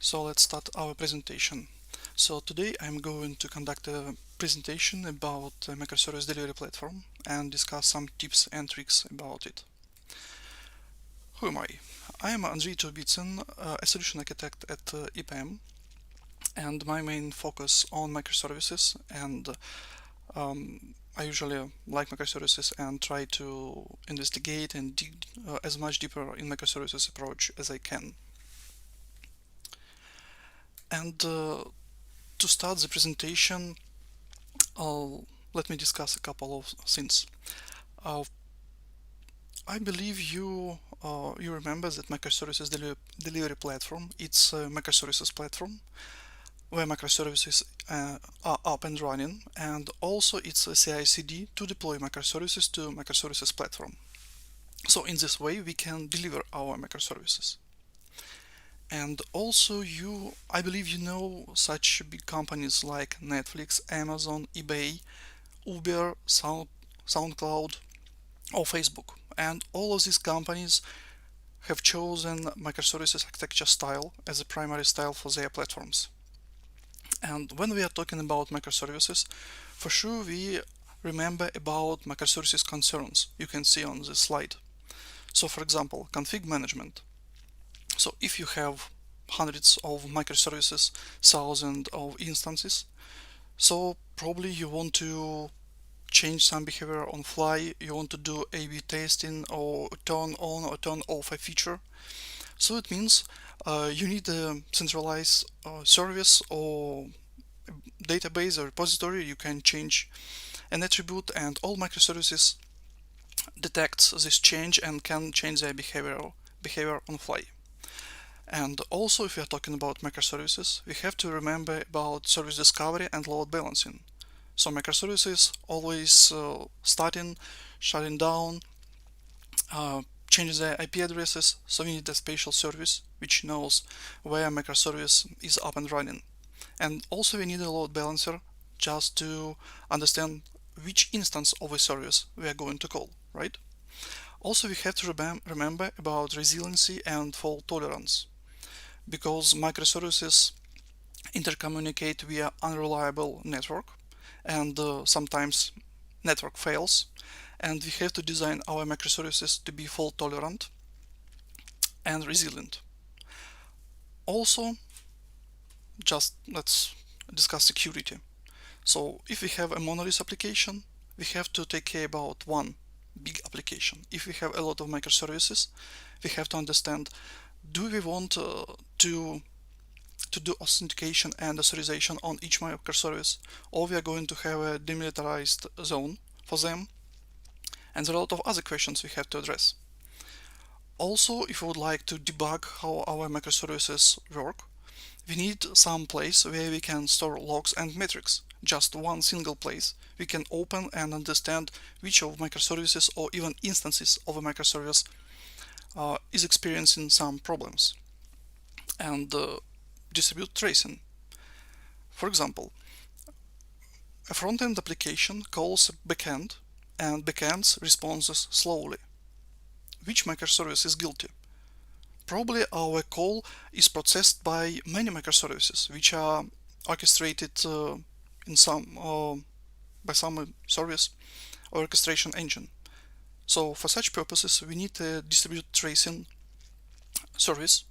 So let's start our presentation. So today I'm going to conduct a presentation about the microservice delivery platform and discuss some tips and tricks about it. Who am I? I am Andriy Trubitsyn, a solution architect at EPM, and my main focus on microservices, and I usually like microservices and try to investigate and dig as much deeper in microservices approach as I can. And to start the presentation, let me discuss a couple of things. I believe you remember that microservices delivery platform. It's a microservices platform where microservices are up and running, and also it's a CI/CD to deploy microservices to microservices platform. So in this way, we can deliver our microservices. And also I believe you know such big companies like Netflix, Amazon, eBay, Uber, SoundCloud, or Facebook. And all of these companies have chosen microservices architecture style as a primary style for their platforms. And when we are talking about microservices, for sure we remember about microservices concerns you can see on this slide. So for example, config management. So if you have hundreds of microservices, thousands of instances, so probably you want to change some behavior on fly, you want to do A/B testing or turn on or turn off a feature. So it means you need a centralized service or database or repository. You can change an attribute, and all microservices detects this change and can change their behavior on fly. And also, if we are talking about microservices, we have to remember about service discovery and load balancing. So microservices always starting, shutting down, changing their IP addresses, so we need a special service which knows where microservice is up and running. And also we need a load balancer just to understand which instance of a service we are going to call, right? Also we have to remember about resiliency and fault tolerance, because microservices intercommunicate via unreliable network, and sometimes network fails, and we have to design our microservices to be fault tolerant and resilient. Also, just let's discuss security. So if we have a monolith application, we have to take care about one big application. If we have a lot of microservices, we have to understand, do we want to do authentication and authorization on each microservice, or we are going to have a demilitarized zone for them? And there are a lot of other questions we have to address. Also, if we would like to debug how our microservices work, we need some place where we can store logs and metrics. Just one single place we can open and understand which of microservices or even instances of a microservice is experiencing some problems. And distribute tracing. For example, a front-end application calls a backend, and backend responds slowly. Which microservice is guilty? Probably our call is processed by many microservices, which are orchestrated by some service or orchestration engine. So for such purposes, we need a distributed tracing service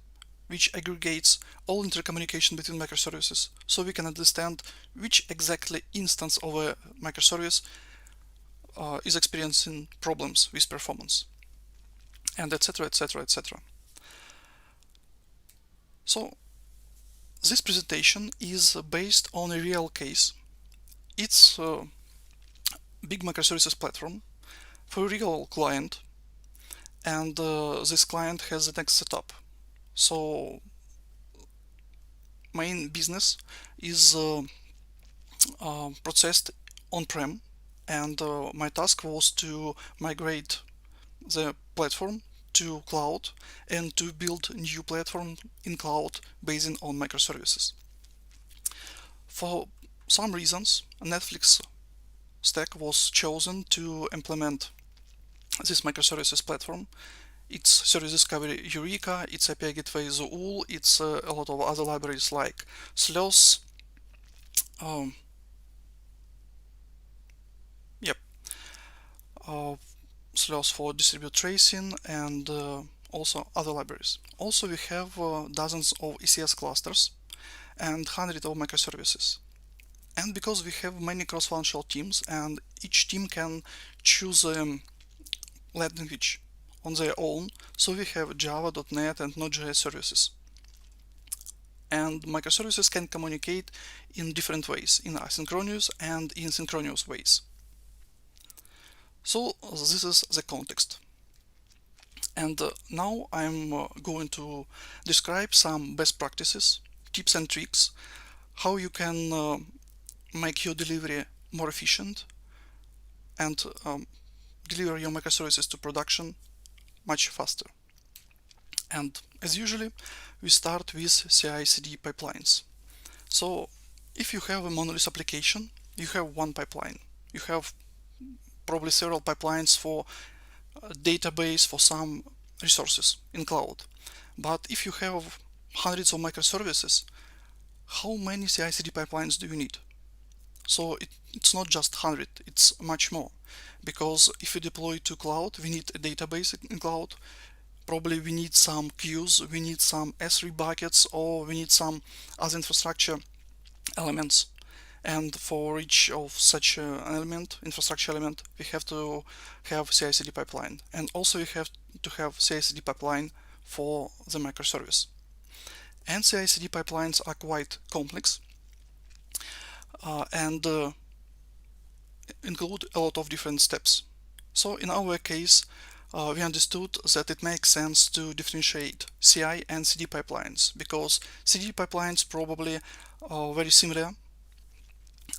which aggregates all intercommunication between microservices, so we can understand which exactly instance of a microservice is experiencing problems with performance, and etc, etc, etc. So this presentation is based on a real case. It's a big microservices platform for a real client, and this client has the next setup. So main business is processed on-prem, and my task was to migrate the platform to cloud and to build a new platform in cloud based on microservices. For some reasons, Netflix stack was chosen to implement this microservices platform, It's Service Discovery Eureka, it's API Gateway Zool, it's a lot of other libraries like Sloth. Um, yep, uh, Sloth for distribute tracing and also other libraries. Also, we have dozens of ECS clusters and hundreds of microservices. And because we have many cross-functional teams and each team can choose a language on their own, so we have Java, .NET and Node.js services. And microservices can communicate in different ways, in asynchronous and in synchronous ways. So this is the context. And now I'm going to describe some best practices, tips and tricks, how you can make your delivery more efficient and deliver your microservices to production much faster. And as usually, we start with CI/CD pipelines. So if you have a monolith application, you have one pipeline. You have probably several pipelines for a database, for some resources in cloud. But if you have hundreds of microservices, how many CI/CD pipelines do you need? So it's not just 100, it's much more. Because if you deploy to cloud, we need a database in cloud. Probably we need some queues, we need some S3 buckets, or we need some other infrastructure elements. And for each of such an element, infrastructure element, we have to have CI/CD pipeline. And also we have to have CI/CD pipeline for the microservice. And CI/CD pipelines are quite complex and include a lot of different steps. So in our case, we understood that it makes sense to differentiate CI and CD pipelines because CD pipelines probably are very similar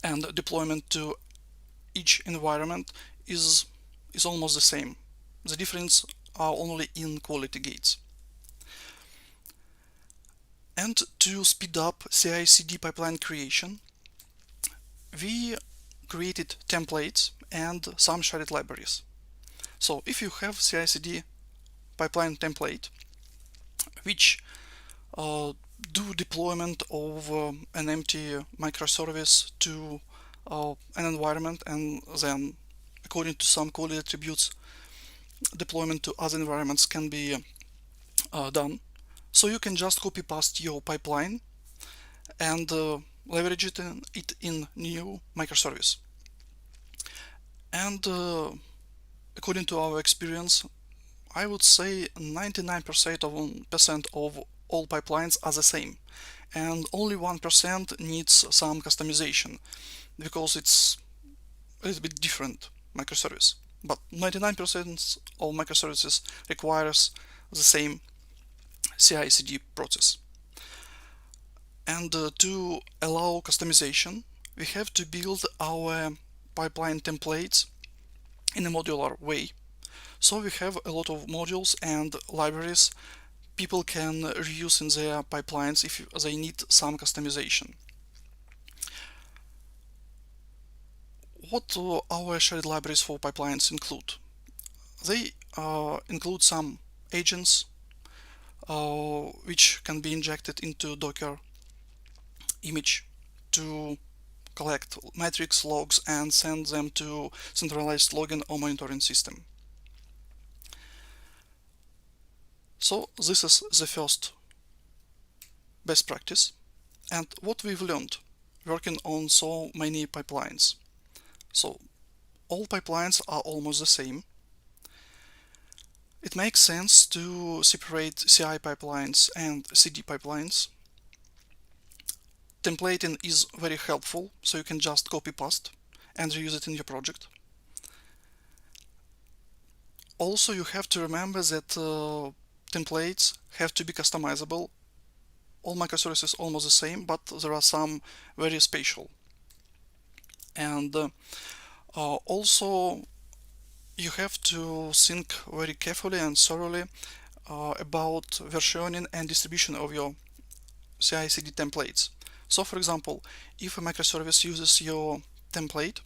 and deployment to each environment is almost the same. The difference are only in quality gates. And to speed up CI/CD pipeline creation, we created templates and some shared libraries. So if you have CI/CD pipeline template, which do deployment of an empty microservice to an environment, and then according to some quality attributes, deployment to other environments can be done. So you can just copy paste your pipeline and leverage it in new microservice. And according to our experience, I would say 99% of all pipelines are the same, and only 1% needs some customization because it's a little bit different microservice. But 99% of microservices requires the same CI/CD process. And to allow customization, we have to build our pipeline templates in a modular way. So we have a lot of modules and libraries people can reuse in their pipelines if they need some customization. What our shared libraries for pipelines include? They include some agents which can be injected into Docker image to collect metrics, logs, and send them to centralized logging or monitoring system. So this is the first best practice and what we've learned working on so many pipelines. So all pipelines are almost the same. It makes sense to separate CI pipelines and CD pipelines. Templating is very helpful, so you can just copy paste and reuse it in your project. Also, you have to remember that templates have to be customizable. All microservices are almost the same, but there are some very special. And also, you have to think very carefully and thoroughly about versioning and distribution of your CI/CD templates. So, for example, if a microservice uses your template,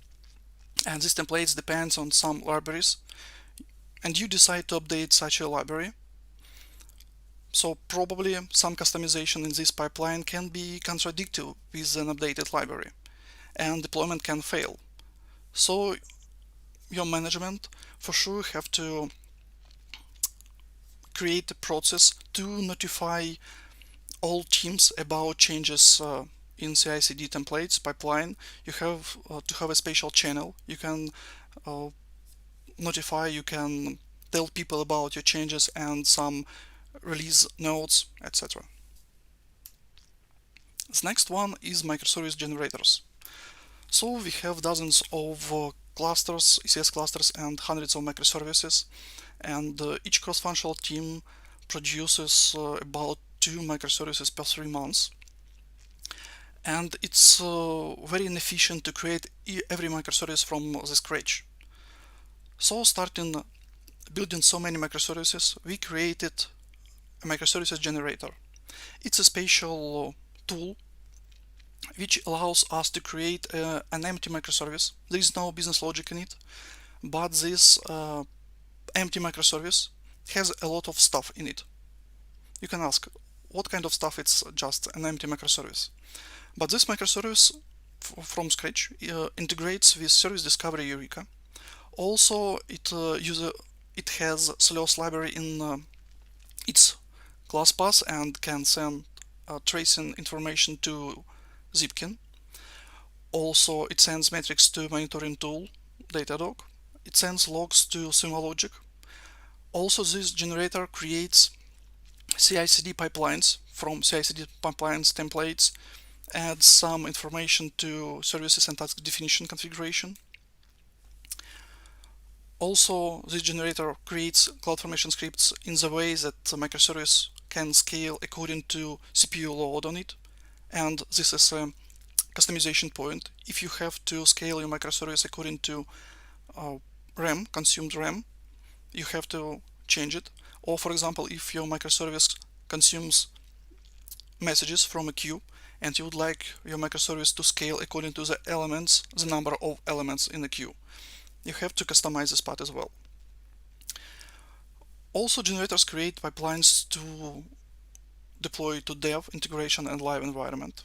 and this template depends on some libraries, and you decide to update such a library. So probably some customization in this pipeline can be contradictory with an updated library, and deployment can fail. So your management for sure have to create a process to notify all teams about changes in CI/CD templates pipeline. You have to have a special channel. You can notify, you can tell people about your changes and some release notes, etc. The next one is microservice generators. So we have dozens of clusters, ECS clusters, and hundreds of microservices, and each cross-functional team produces about 2 microservices per 3 months. And it's very inefficient to create every microservice from the scratch. So starting building so many microservices, we created a microservices generator. It's a special tool which allows us to create an empty microservice. There is no business logic in it, but this empty microservice has a lot of stuff in it. You can ask, what kind of stuff? It's just an empty microservice. But this microservice from scratch integrates with Service Discovery Eureka. Also, it has Celos library in its class path and can send tracing information to Zipkin. Also, it sends metrics to monitoring tool Datadog. It sends logs to Symologic. Also, this generator creates CI/CD pipelines from CI/CD pipelines templates, adds some information to services and task definition configuration. Also, this generator creates CloudFormation scripts in the way that the microservice can scale according to CPU load on it. And this is a customization point. If you have to scale your microservice according to RAM, consumed RAM, you have to change it. Or for example, if your microservice consumes messages from a queue and you would like your microservice to scale according to the elements, the number of elements in the queue, you have to customize this part as well. Also, generators create pipelines to deploy to dev, integration, and live environment.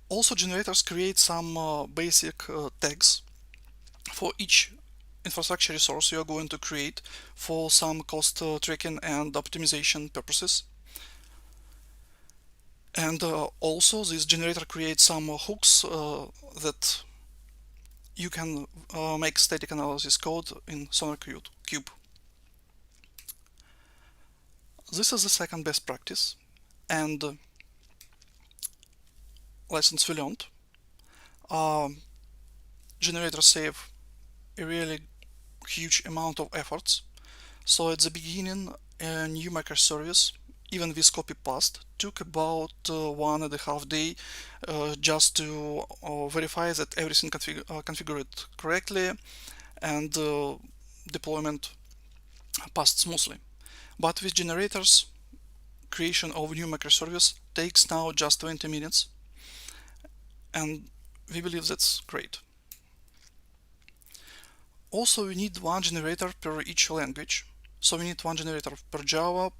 Also, generators create some basic tags for each infrastructure resource you are going to create for some cost tracking and optimization purposes. And also, this generator creates some hooks that you can make static analysis code in SonarQube. This is the second best practice, and lessons we learned. Generators save a really huge amount of efforts. So at the beginning, a new microservice, even with copy paste, took about 1.5 days just to verify that everything configured correctly and deployment passed smoothly. But with generators, creation of new microservice takes now just 20 minutes, and we believe that's great. Also, we need one generator per each language. So we need one generator per Java,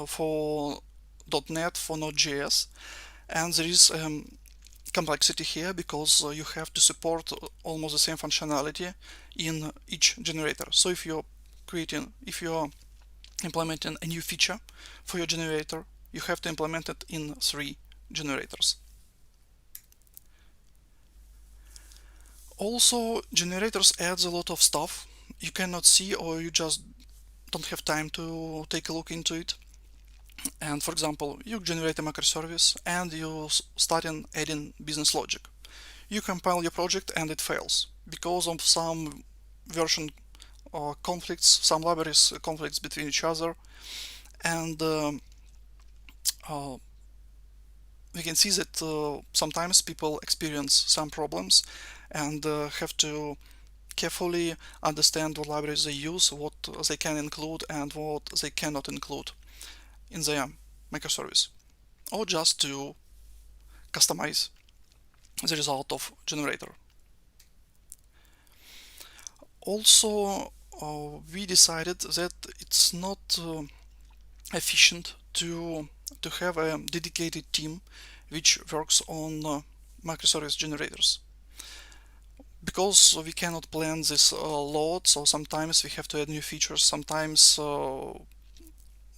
for .NET, for Node.js, and there is complexity here because you have to support almost the same functionality in each generator. So if you're implementing a new feature for your generator, you have to implement it in 3 generators. Also, generators adds a lot of stuff you cannot see or you just don't have time to take a look into it. And for example, you generate a microservice and you start adding business logic. You compile your project and it fails because of some version conflicts, some libraries conflicts between each other, and we can see that sometimes people experience some problems and have to carefully understand what libraries they use, what they can include and what they cannot include in their microservice, or just to customize the result of generator. Also, we decided that it's not efficient to have a dedicated team which works on microservice generators, because we cannot plan this load. So sometimes we have to add new features, sometimes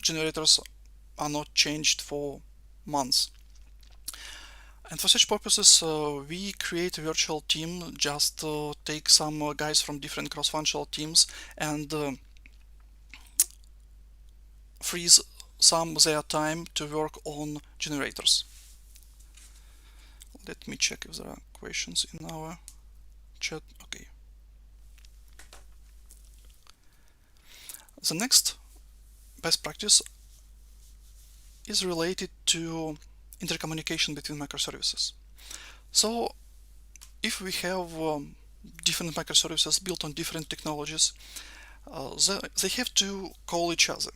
generators are not changed for months. And for such purposes, we create a virtual team, just take some guys from different cross-functional teams and freeze some their time to work on generators. Let me check if there are questions in our chat. Okay. The next best practice is related to intercommunication between microservices. So if we have different microservices built on different technologies, they have to call each other.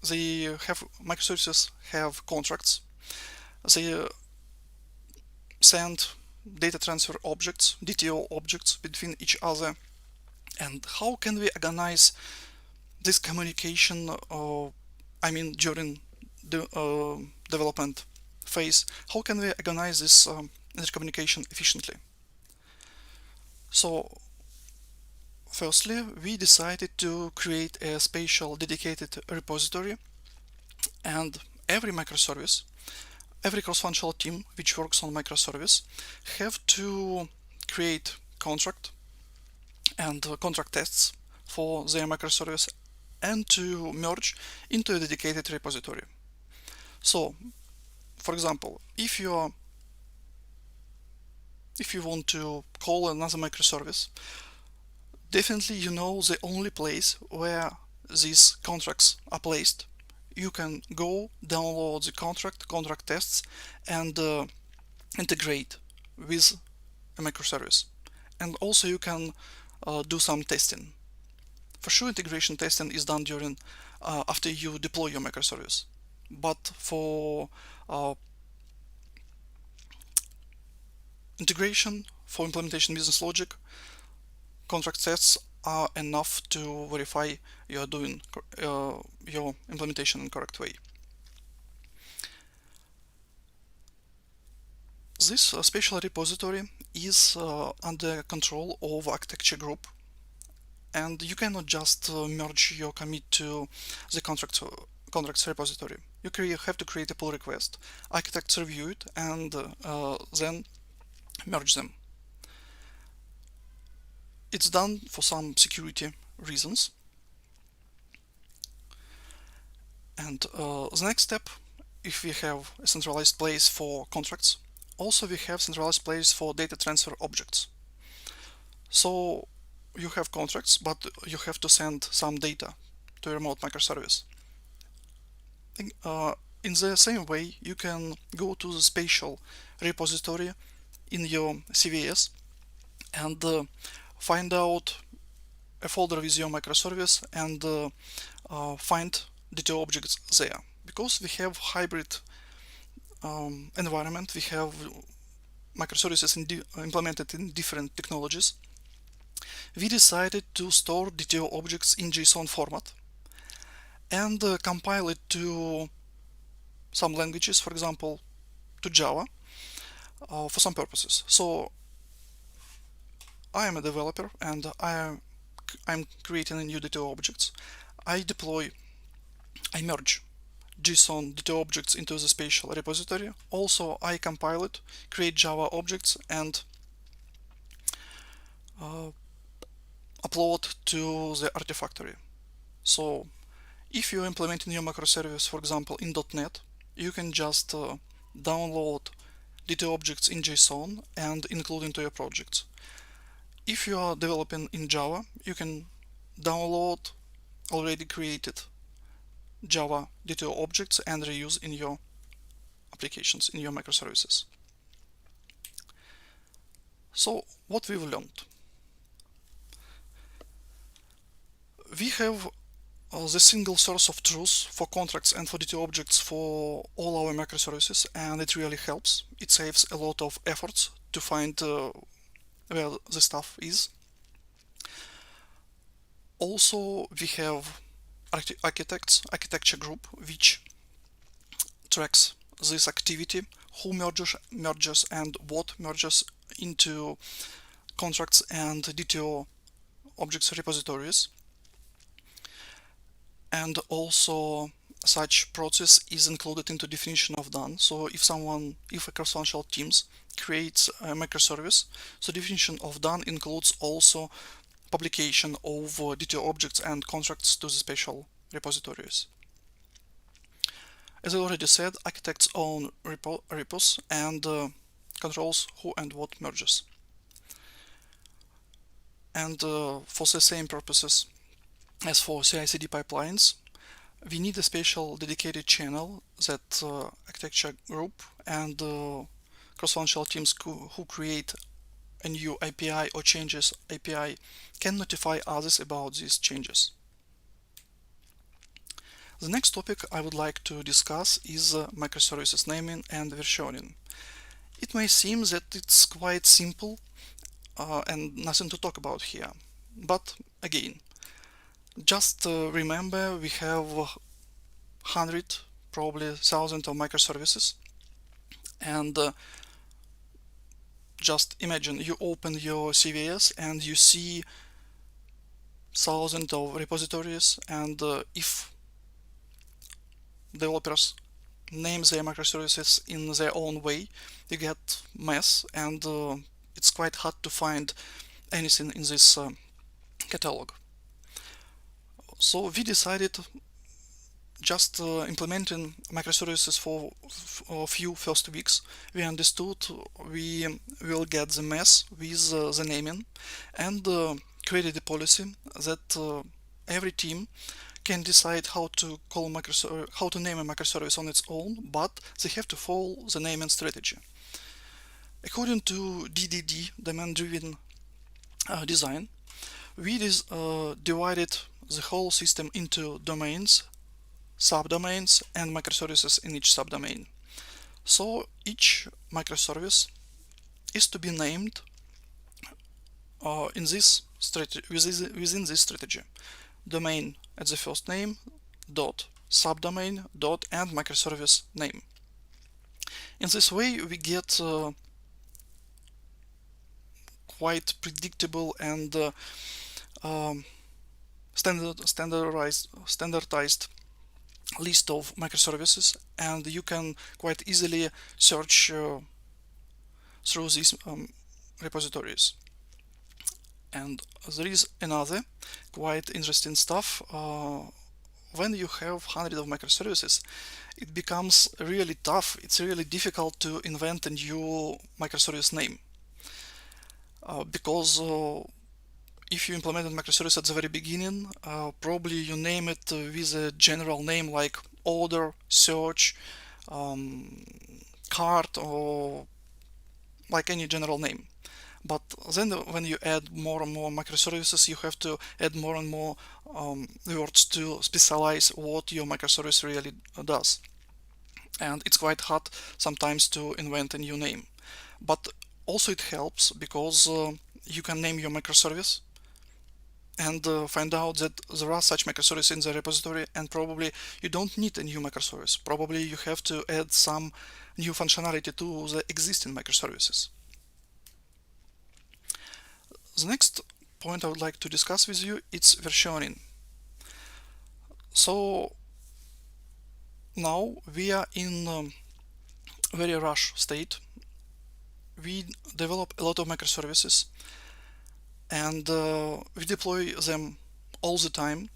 Microservices have contracts. They send data transfer objects, DTO objects between each other. And how can we organize this communication, during the development phase? How can we organize this intercommunication efficiently? So firstly, we decided to create a special dedicated repository, and every microservice, every cross-functional team which works on microservice have to create contract and contract tests for their microservice and to merge into a dedicated repository. So, for example, if you want to call another microservice, definitely you know the only place where these contracts are placed. You can go download the contract tests, and integrate with a microservice. And also you can do some testing. For sure, integration testing is done during after you deploy your microservice. But for integration, for implementation business logic, contract tests are enough to verify you are doing your implementation in correct way. This special repository is under control of architecture group, and you cannot just merge your commit to the contracts repository. You have to create a pull request, architects review it, and then merge them. It's done for some security reasons. And the next step, if we have a centralized place for contracts, also we have centralized place for data transfer objects. So you have contracts, but you have to send some data to a remote microservice. In the same way, you can go to the spatial repository in your CVS and find out a folder with your microservice and find data objects there. Because we have hybrid environment, we have microservices implemented in different technologies, we decided to store DTO objects in JSON format and compile it to some languages, for example, to Java, for some purposes. So I am a developer and I'm creating a new DTO objects. I merge JSON DTO objects into the spatial repository. Also, I compile it, create Java objects, and upload to the Artifactory. So if you're implementing your microservice, for example, in .NET, you can just download DTO objects in JSON and include into your projects. If you are developing in Java, you can download already created Java DTO objects and reuse in your applications, in your microservices. So what we've learned. We have the single source of truth for contracts and for DTO objects for all our microservices, and it really helps. It saves a lot of efforts to find where the stuff is. Also, we have architecture group, which tracks this activity, who merges and what merges into contracts and DTO objects repositories. And also such process is included into definition of done. So if a cross-functional teams creates a microservice, so definition of done includes also publication of DTO objects and contracts to the special repositories. As I already said, architects own repos and controls who and what merges. And for the same purposes as for CI/CD pipelines, we need a special dedicated channel that architecture group and cross-functional teams who create a new API or changes API can notify others about these changes. The next topic I would like to discuss is microservices naming and versioning. It may seem that it's quite simple and nothing to talk about here, but again, just remember we have 100, probably thousands of microservices, and just imagine you open your CVS and you see thousands of repositories, and if developers name their microservices in their own way, you get mess, and it's quite hard to find anything in this catalog. So we decided just implementing microservices for a few first weeks. We understood we will get the mess with the naming, and created a policy that every team can decide how to name a microservice on its own, but they have to follow the naming strategy. According to DDD, domain-driven design, we divided the whole system into domains, subdomains, and microservices in each subdomain. So each microservice is to be named within this strategy. Domain at the first name, dot, subdomain, dot, and microservice name. In this way, we get quite predictable and standardized list of microservices, and you can quite easily search through these repositories. And there is another quite interesting stuff. When you have hundreds of microservices, it becomes really tough. It's really difficult to invent a new microservice name, because if you implement a microservice at the very beginning, probably you name it with a general name like order, search, cart, or like any general name. But then when you add more and more microservices, you have to add more and more words to specialize what your microservice really does. And it's quite hard sometimes to invent a new name. But also it helps because you can name your microservice and find out that there are such microservices in the repository, and probably you don't need a new microservice. Probably you have to add some new functionality to the existing microservices. The next point I would like to discuss with you is versioning. So now we are in a very rush state. We develop a lot of microservices and we deploy them all the time.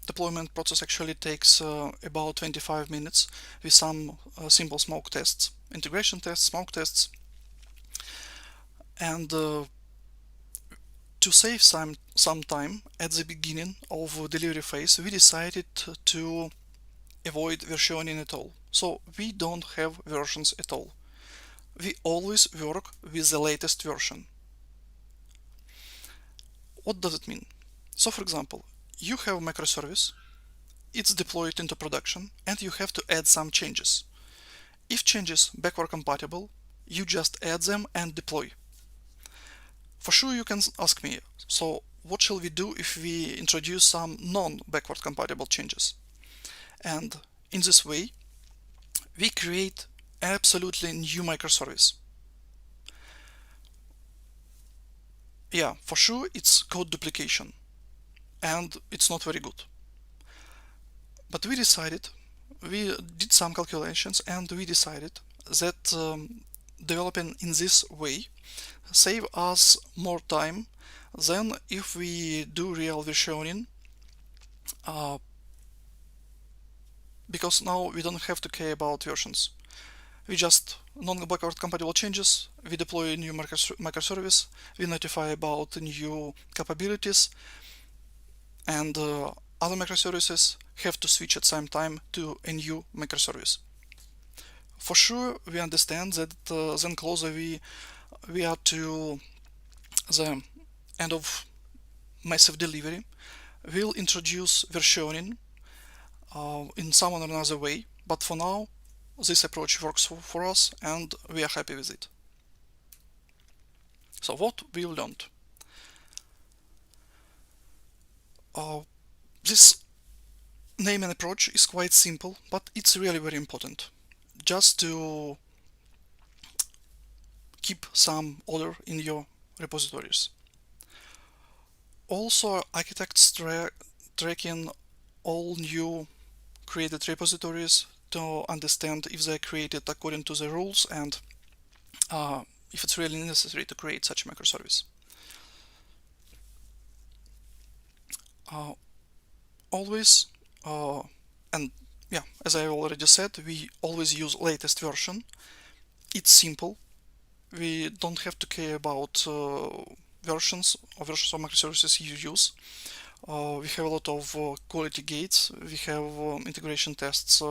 Deployment process actually takes about 25 minutes with some simple smoke tests, integration tests, smoke tests. And to save some time at the beginning of delivery phase, we decided to avoid versioning at all. So we don't have versions at all. We always work with the latest version. What does it mean? So for example, you have a microservice, it's deployed into production, and you have to add some changes. If changes backward compatible, you just add them and deploy. For sure you can ask me, so what shall we do if we introduce some non-backward compatible changes? And in this way, we create absolutely new microservice. Yeah, for sure it's code duplication, and it's not very good. But we did some calculations, and we decided that developing in this way save us more time than if we do real versioning, because now we don't have to care about versions. We just non-backward compatible changes, we deploy a new microservice, we notify about new capabilities, and other microservices have to switch at the same time to a new microservice. For sure, we understand that then closer we are to the end of massive delivery, we'll introduce versioning in some or another way, but for now, this approach works for us and we are happy with it. So what we learned? This naming approach is quite simple, but it's really very important, just to keep some order in your repositories. Also, architects tracking all new created repositories to understand if they're created according to the rules and if it's really necessary to create such a microservice. Always, and yeah, as I already said, we always use latest version. It's simple. We don't have to care about versions of microservices you use. We have a lot of quality gates. We have integration tests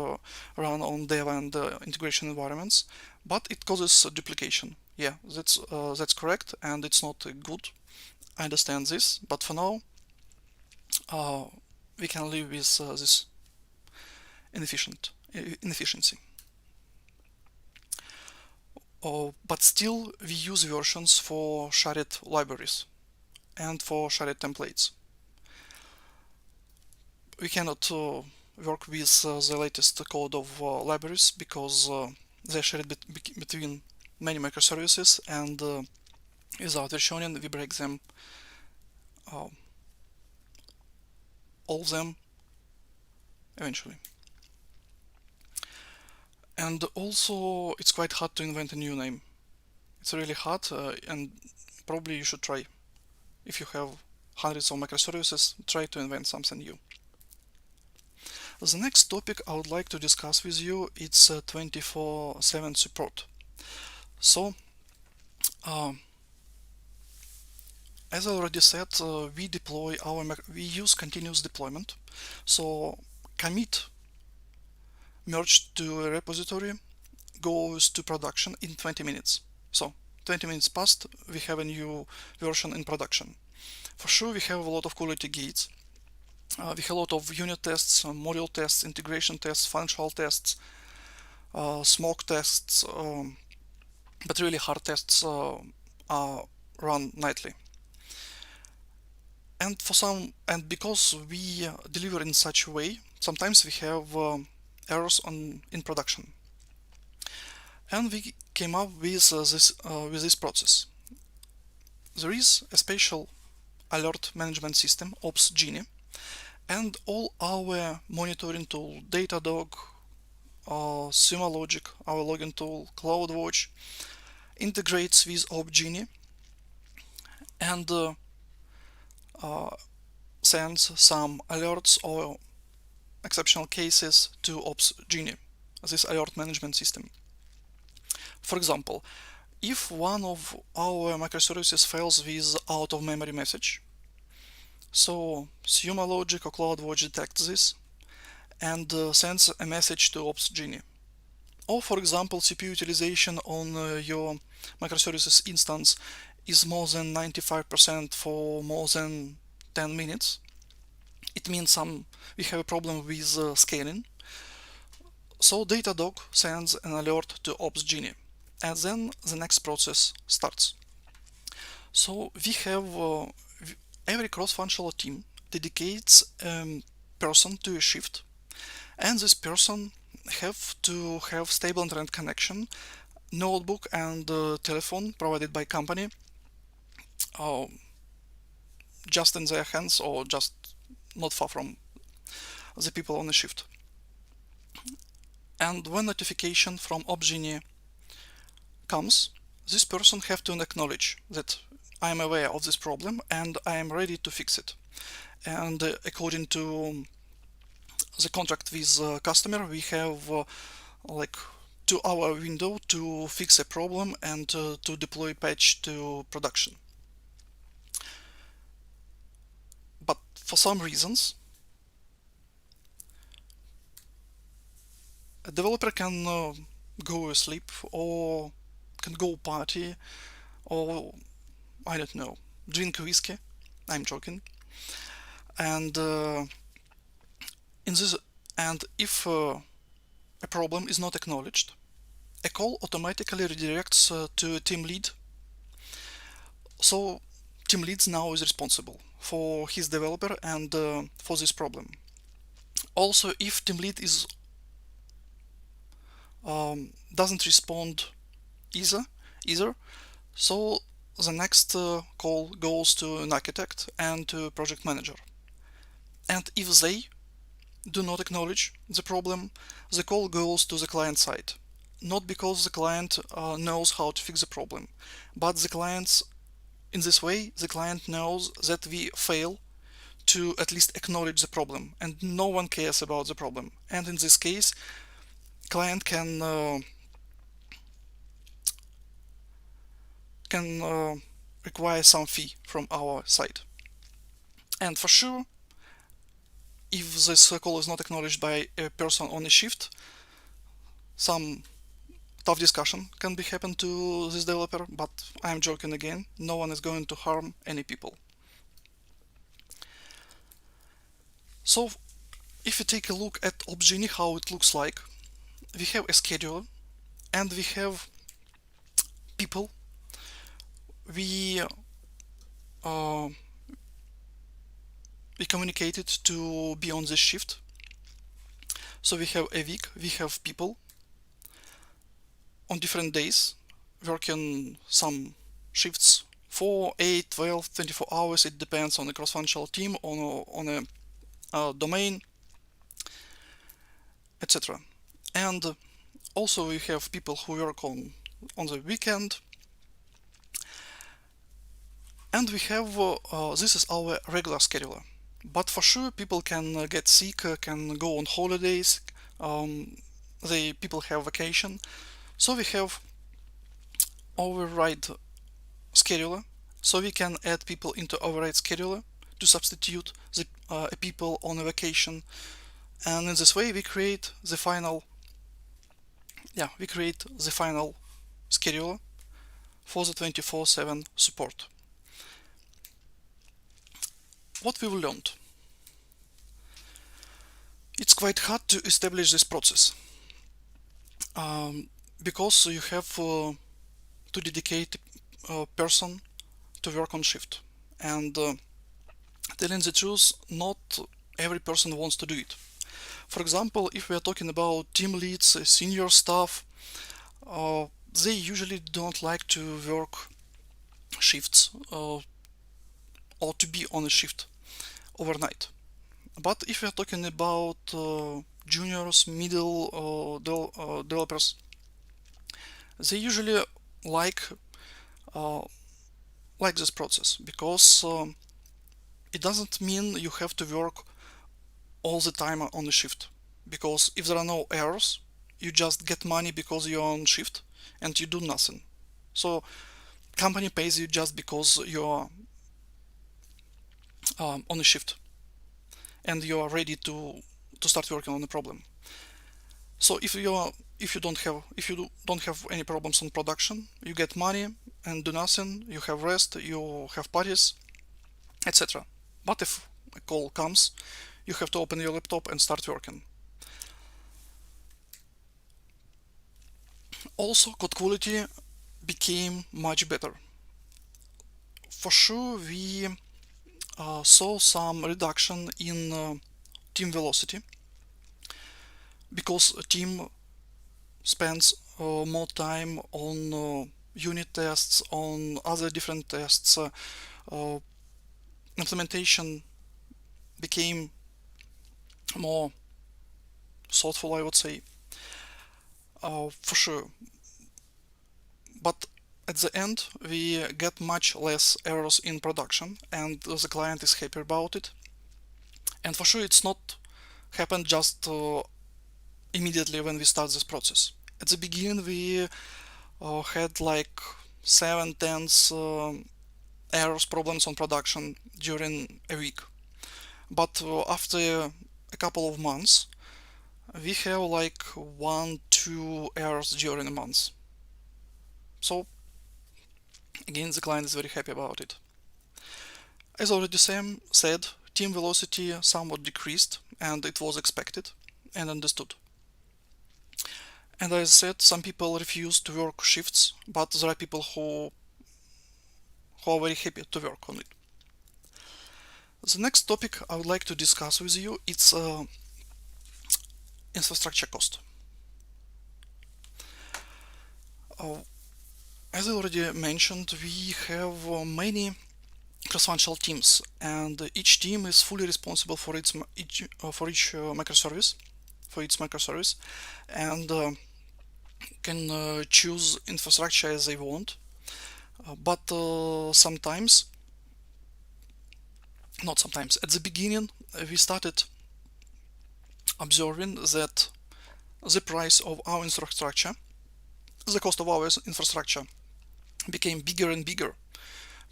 run on dev and integration environments, but it causes duplication. Yeah, that's correct, and it's not good. I understand this, but for now, we can live with this inefficiency. But still, we use versions for shared libraries and for shared templates. We cannot work with the latest code of libraries because they're shared between many microservices, and without versioning we break them, all of them, eventually. And also, it's quite hard to invent a new name. It's really hard, and probably you should try. If you have hundreds of microservices, try to invent something new. The next topic I would like to discuss with you is 24/7 support. So, as I already said, we use continuous deployment. So, commit merged to a repository goes to production in 20 minutes. So 20 minutes passed, we have a new version in production. For sure, we have a lot of quality gates. We have a lot of unit tests, module tests, integration tests, functional tests, smoke tests, but really hard tests are run nightly. And because we deliver in such a way, sometimes we have errors in production. And we came up with this process. There is a special alert management system, OpsGenie, and all our monitoring tool, Datadog, SumoLogic, our login tool, CloudWatch, integrates with OpsGenie and sends some alerts or exceptional cases to OpsGenie, this alert management system. For example, if one of our microservices fails with out-of-memory message, so SumoLogic or CloudWatch detects this and sends a message to OpsGenie. Or for example, CPU utilization on your microservices instance is more than 95% for more than 10 minutes. It means we have a problem with scaling. So Datadog sends an alert to OpsGenie, and then the next process starts. So we have every cross-functional team dedicates a person to a shift, and this person have to have stable internet connection, notebook and telephone provided by company, uh, just in their hands or just not far from the people on the shift. And when notification from OpsGenie comes, this person have to acknowledge that I am aware of this problem and I am ready to fix it. And according to the contract with customer, we have like 2-hour window to fix a problem and to deploy patch to production. But for some reasons, a developer can go asleep or can go party or I don't know, drink whiskey. I'm joking. And in this, and if a problem is not acknowledged, a call automatically redirects to a team lead. So team lead now is responsible for his developer and for this problem. Also, if team lead is doesn't respond either, so the next call goes to an architect and to project manager. And if they do not acknowledge the problem, the call goes to the client side. Not because the client knows how to fix the problem, but the clients, in this way, the client knows that we fail to at least acknowledge the problem, and no one cares about the problem. And in this case, client can require some fee from our side. And for sure, if this call is not acknowledged by a person on a shift, some tough discussion can be happen to this developer, but I'm joking again, no one is going to harm any people. So if you take a look at OpsGenie, how it looks like, we have a scheduler and we have people. We communicated to be on this shift. So we have a week, we have people on different days working some shifts, 4, 8, 12, 24 hours. It depends on the cross-functional team, on a domain, etc. And also we have people who work on the weekend. And we have, this is our regular scheduler. But for sure, people can get sick, can go on holidays, people have vacation. So we have override scheduler. So we can add people into override scheduler to substitute the people on a vacation. And in this way, we create the final, scheduler for the 24/7 support. What we've learned. It's quite hard to establish this process because you have to dedicate a person to work on shift, and telling the truth, not every person wants to do it. For example, if we are talking about team leads, senior staff, they usually don't like to work shifts or to be on a shift overnight. But if we are talking about juniors, middle developers, they usually like this process because it doesn't mean you have to work all the time on the shift. Because if there are no errors, you just get money because you're on shift and you do nothing. So company pays you just because you're on a shift and you are ready to start working on the problem. So if you don't have any problems on production, you get money and do nothing, you have rest, you have parties, etc. But if a call comes, you have to open your laptop and start working. Also, code quality became much better. For sure, we saw some reduction in team velocity because a team spends more time on unit tests, on other different tests. Implementation became more thoughtful, I would say, for sure. But at the end, we get much less errors in production, and the client is happy about it. And for sure, it's not happened just immediately when we start this process. At the beginning, we had like 7 10 errors, problems on production during a week. But after a couple of months, we have like 1 2 errors during a month. So again, the client is very happy about it. As already Sam said, team velocity somewhat decreased, and it was expected and understood. And as I said, some people refuse to work shifts, but there are people who are very happy to work on it. The next topic I would like to discuss with you is infrastructure cost. As I already mentioned, we have many cross-functional teams, and each team is fully responsible for each microservice, and can choose infrastructure as they want. But sometimes, not sometimes, at the beginning, we started observing that the price of our infrastructure, the cost of our infrastructure, became bigger and bigger.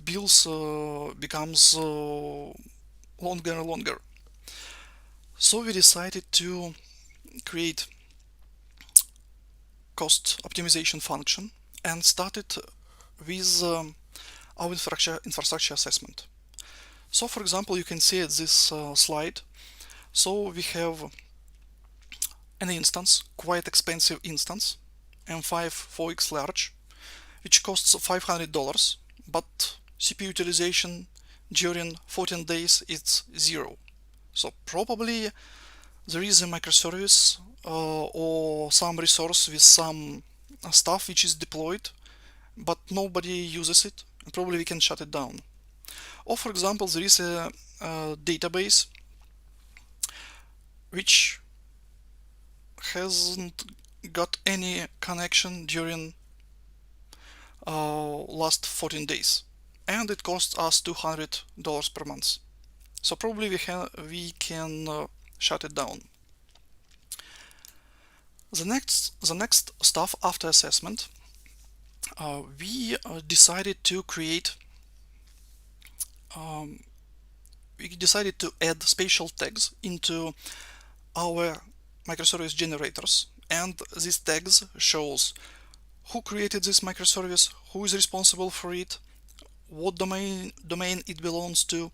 Bills becomes longer and longer. So we decided to create cost optimization function and started with our infrastructure assessment. So for example, you can see at this slide, so we have an instance, quite expensive instance, M5 4X large, which costs $500, but CPU utilization during 14 days is 0. So probably there is a microservice or some resource with some stuff which is deployed, but nobody uses it, and probably we can shut it down. Or for example, there is a database which hasn't got any connection during last 14 days, and it costs us $200 per month. So probably we can shut it down. The next stuff after assessment, we decided to add spatial tags into our microservice generators, and these tags shows who created this microservice, who is responsible for it, what domain it belongs to,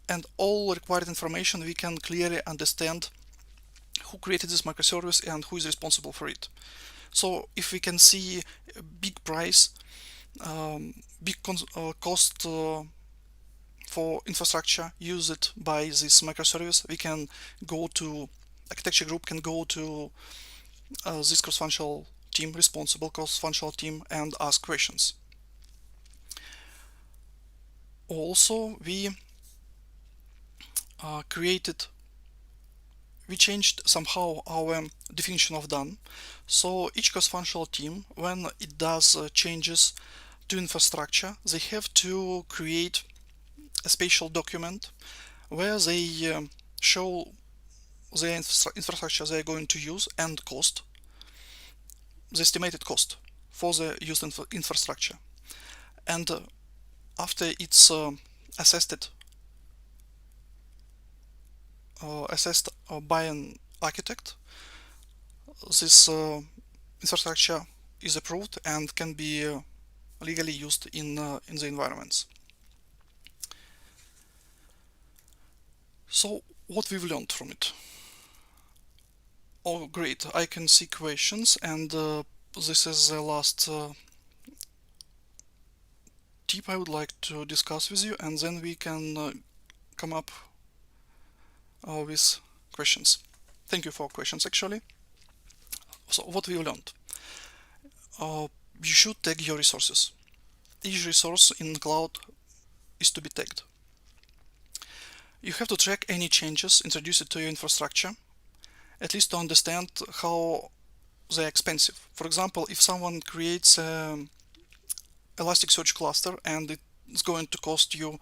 and all required information. We can clearly understand who created this microservice and who is responsible for it. So if we can see a big price, big cost for infrastructure used by this microservice, we can go to architecture group, can go to this cross-functional team, responsible cross-functional team, and ask questions. Also, we changed somehow our definition of done. So each cross-functional team, when it does changes to infrastructure, they have to create a spatial document where they show the infrastructure they are going to use and cost, the estimated cost for the used infrastructure. And after it's assessed by an architect, this infrastructure is approved and can be legally used in the environments. So what we've learned from it? Oh great, I can see questions, and this is the last tip I would like to discuss with you, and then we can come up with questions. Thank you for questions, actually. So what we learned? You should tag your resources. Each resource in cloud is to be tagged. You have to track any changes introduced to your infrastructure, at least to understand how they're expensive. For example, if someone creates an Elasticsearch cluster and it's going to cost you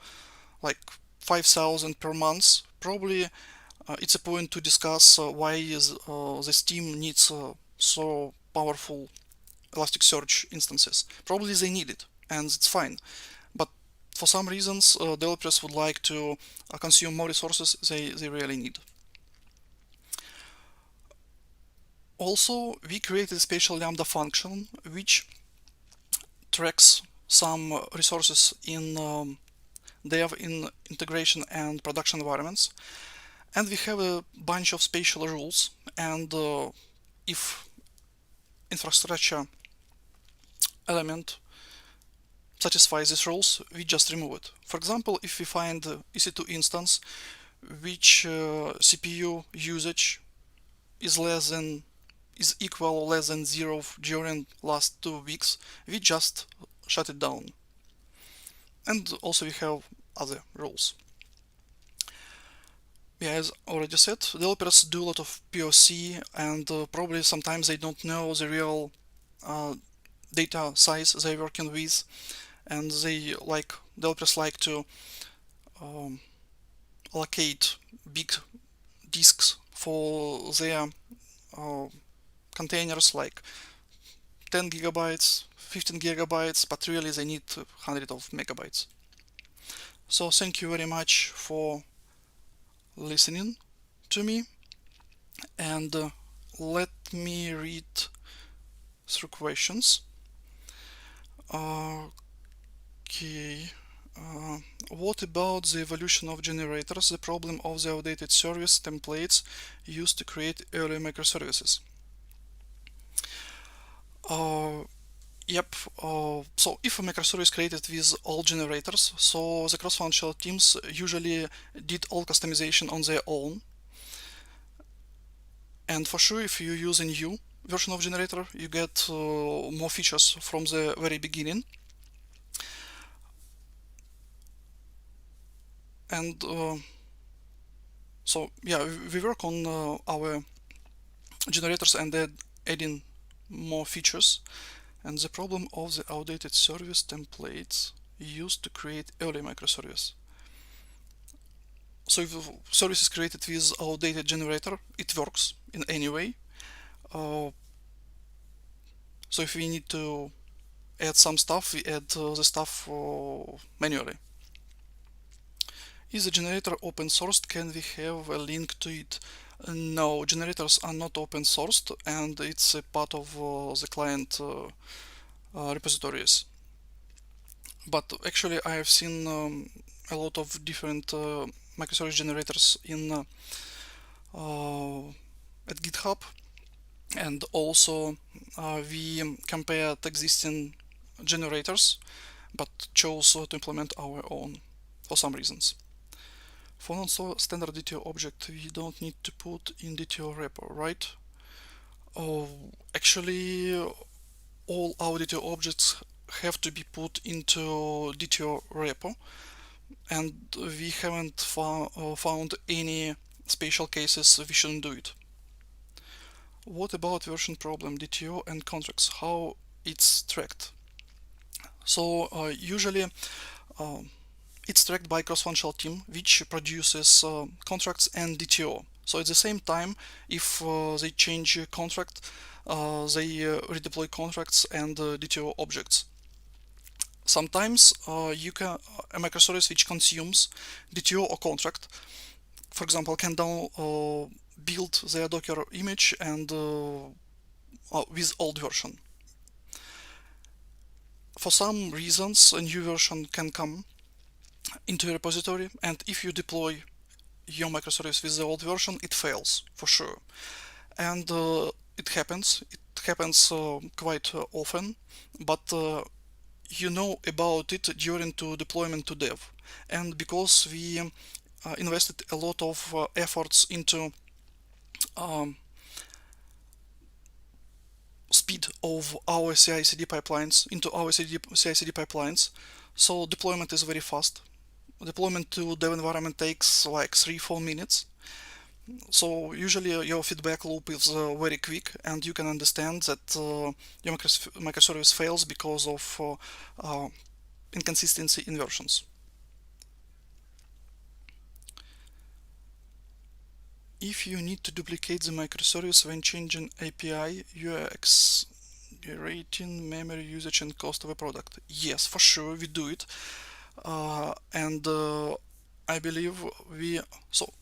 like 5,000 per month, probably it's a point to discuss why this team needs so powerful Elasticsearch instances. Probably they need it, and it's fine. But for some reasons, developers would like to consume more resources they really need. Also, we created a special Lambda function which tracks some resources in dev, in integration and production environments. And we have a bunch of special rules, and if infrastructure element satisfies these rules, we just remove it. For example, if we find EC2 instance which CPU usage is equal or less than 0 during last 2 weeks, we just shut it down. And also we have other rules. Yeah, as already said, developers do a lot of POC, and probably sometimes they don't know the real data size they're working with, and developers like to allocate big disks for their containers, like 10 gigabytes, 15 gigabytes, but really they need hundreds of megabytes. So thank you very much for listening to me, and let me read through questions. Okay. What about the evolution of generators, the problem of the outdated service templates used to create early microservices? Yep. So if a microservice created with all generators, so the cross-functional teams usually did all customization on their own. And for sure, if you use a new version of generator, you get more features from the very beginning. And so yeah, we work on our generators and adding more features. And the problem of the outdated service templates used to create early microservice. So if a service is created with outdated generator, it works in any way. So if we need to add some stuff, we add the stuff manually. Is the generator open sourced? Can we have a link to it? No, generators are not open sourced, and it's a part of the client repositories. But actually, I have seen a lot of different microservice generators at GitHub, and also we compared existing generators, but chose to implement our own for some reasons. For non-standard DTO object, we don't need to put in DTO repo, right? Actually, all our DTO objects have to be put into DTO repo, and we haven't found any special cases we shouldn't do it. What about version problem, DTO and contracts, how it's tracked? So usually it's tracked by cross-functional team, which produces contracts and DTO. So at the same time, if they change contract, they redeploy contracts and DTO objects. Sometimes you can a microservice which consumes DTO or contract, for example, can build their Docker image and with old version. For some reasons, a new version can come into a repository, and if you deploy your microservice with the old version, it fails for sure. And it happens quite often, but you know about it during deployment to dev. And because we invested a lot of efforts into um, speed of our CI/CD pipelines, into our CI/CD pipelines. So deployment is very fast. Deployment to dev environment takes like 3-4 minutes. So usually your feedback loop is very quick, and you can understand that your microservice fails because of inconsistency in versions. If you need to duplicate the microservice when changing API, you are accelerating memory usage and cost of a product. Yes, for sure, we do it. And I believe so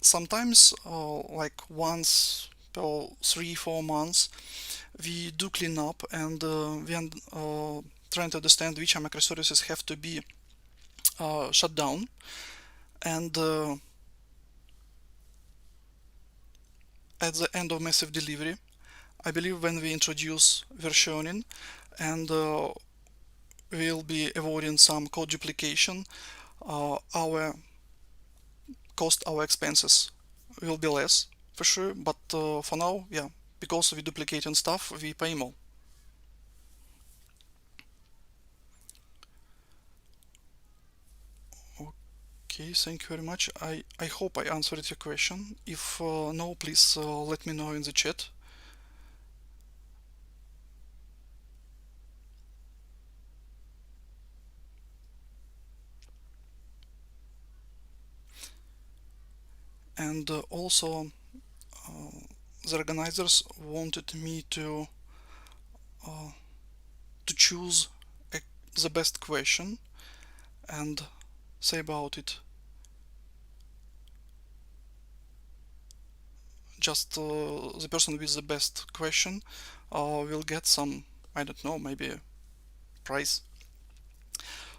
sometimes like once per 3-4 months, we do clean up, and we trying to understand which microservices have to be shut down. And at the end of massive delivery, I believe when we introduce versioning, and we'll be avoiding some code duplication, our cost, our expenses will be less for sure. But for now, yeah, because we duplicating stuff, we pay more. Okay, thank you very much. I hope I answered your question. If no, please let me know in the chat. And also, the organizers wanted me to choose the best question and say about it. Just the person with the best question will get some, I don't know, maybe prize.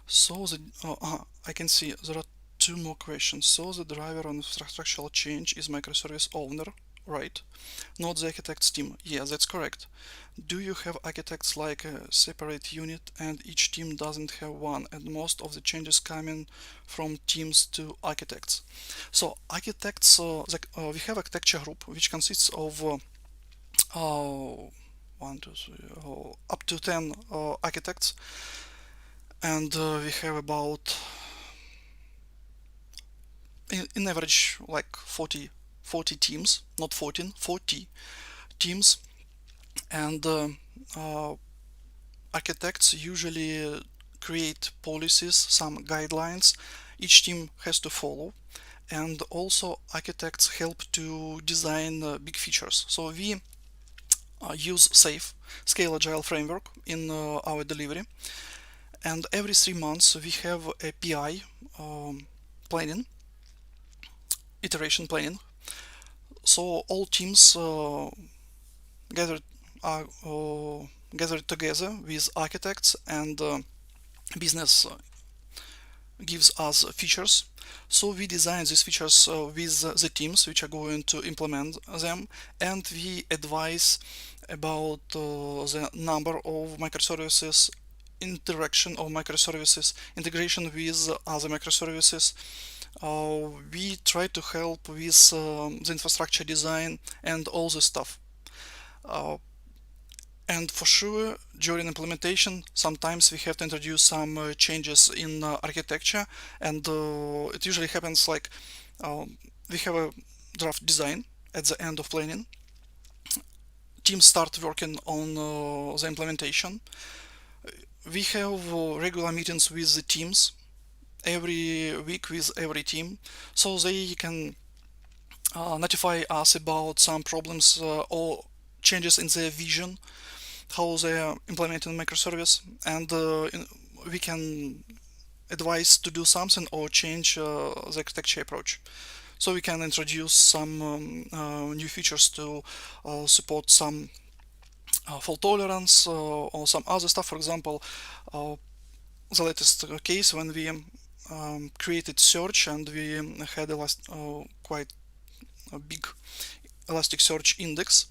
So I can see there are two more questions. So the driver on structural change is microservice owner, right? Not the architect's team. Yeah, that's correct. Do you have architects like a separate unit, and each team doesn't have one, and most of the changes coming from teams to architects? So architects, we have architecture group which consists of one, two, three, up to 10 architects, and we have about in average like 40 teams, not 14, 40 teams. And architects usually create policies, some guidelines each team has to follow, and also architects help to design big features. So we use SAFe, Scale Agile framework, in our delivery, and every 3 months we have a PI planning, iteration planning. So all teams gathered together with architects, and business gives us features. So we design these features with the teams which are going to implement them, and we advise about the number of microservices, interaction of microservices, integration with other microservices. We try to help with the infrastructure design and all this stuff. And for sure, during implementation, sometimes we have to introduce some changes in architecture, and it usually happens like we have a draft design at the end of planning. Teams start working on the implementation. We have regular meetings with the teams every week with every team, so they can notify us about some problems or changes in their vision, how they are implementing microservice, and we can advise to do something or change the architecture approach. So we can introduce some new features to support some fault tolerance or some other stuff. For example, the latest case when we created search, and we had quite a big Elasticsearch index,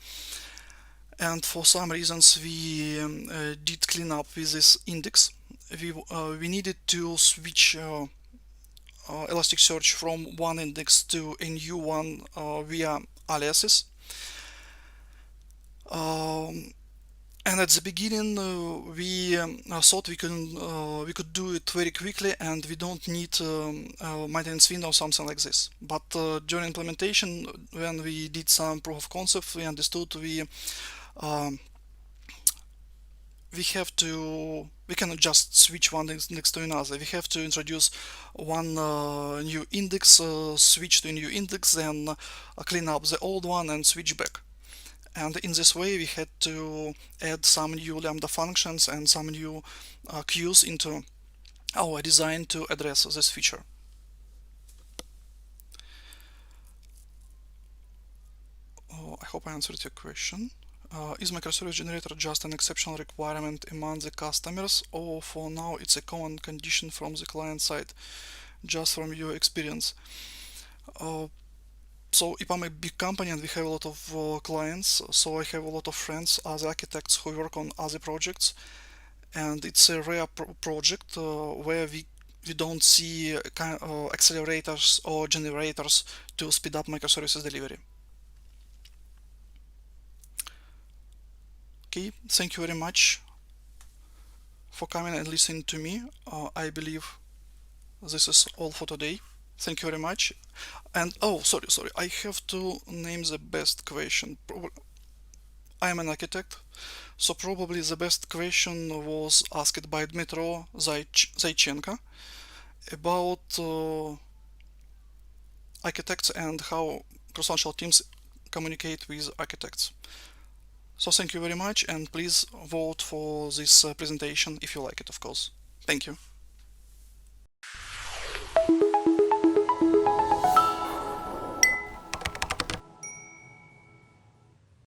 and for some reasons we did clean up with this index. We needed to switch Elasticsearch from one index to a new one via aliases. And at the beginning, we thought we could do it very quickly, and we don't need maintenance window or something like this. But during implementation, when we did some proof of concept, we understood um, we cannot just switch one index to another. We have to introduce one new index, switch to a new index, then clean up the old one and switch back. And in this way, we had to add some new Lambda functions and some new queues into our design to address this feature. I hope I answered your question. Is microservice generator just an exceptional requirement among the customers, or for now it's a common condition from the client side, just from your experience? So if I'm a big company and we have a lot of clients, so I have a lot of friends as architects who work on other projects, and it's a rare project where we don't see accelerators or generators to speed up microservices delivery. Okay, thank you very much for coming and listening to me. I believe this is all for today. Thank you very much. And oh, sorry, I have to name the best question. I am an architect, so probably the best question was asked by Dnipro Zaychenko about architects and how cross-functional teams communicate with architects. So thank you very much, and please vote for this presentation if you like it, of course. Thank you.